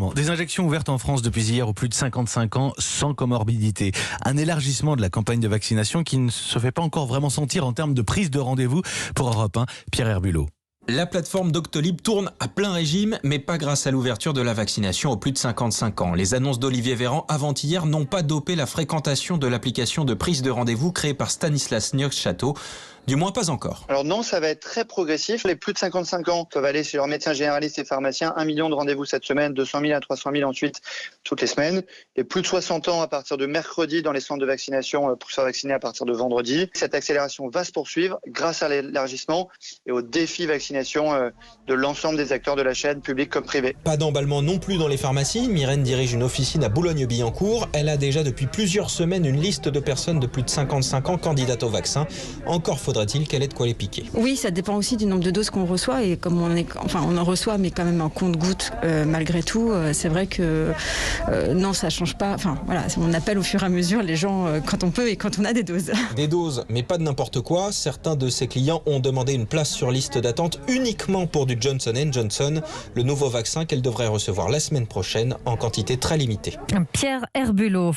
Exactement. Des injections ouvertes en France depuis hier aux plus de 55 ans sans comorbidité. Un élargissement de la campagne de vaccination qui ne se fait pas encore vraiment sentir en termes de prise de rendez-vous. Pour Europe 1, Pierre Herbulot. La plateforme Doctolib tourne à plein régime, mais pas grâce à l'ouverture de la vaccination aux plus de 55 ans. Les annonces d'Olivier Véran avant-hier n'ont pas dopé la fréquentation de l'application de prise de rendez-vous créée par Stanislas Neufchâteau. Du moins pas encore. Alors non, ça va être très progressif. Les plus de 55 ans peuvent aller chez leur médecin généraliste et pharmacien. 1 million de rendez-vous cette semaine, 200 000 à 300 000 ensuite, toutes les semaines. Les plus de 60 ans à partir de mercredi dans les centres de vaccination pour se faire vacciner à partir de vendredi. Cette accélération va se poursuivre grâce à l'élargissement et au défi vaccination de l'ensemble des acteurs de la chaîne, publics comme privés. Pas d'emballement non plus dans les pharmacies. Myrène dirige une officine à Boulogne-Billancourt. Elle a déjà depuis plusieurs semaines une liste de personnes de plus de 55 ans candidates au vaccin. Encore faudrait-il qu'elle ait de quoi les piquer. Oui, ça dépend aussi du nombre de doses qu'on reçoit et comme on en reçoit mais quand même en compte-gouttes malgré tout. C'est vrai que non, ça change pas. Enfin voilà, on appelle au fur et à mesure les gens quand on peut et quand on a des doses. Des doses, mais pas de n'importe quoi. Certains de ses clients ont demandé une place sur liste d'attente uniquement pour du Johnson & Johnson, le nouveau vaccin qu'elle devrait recevoir la semaine prochaine en quantité très limitée. Pierre Herbulot.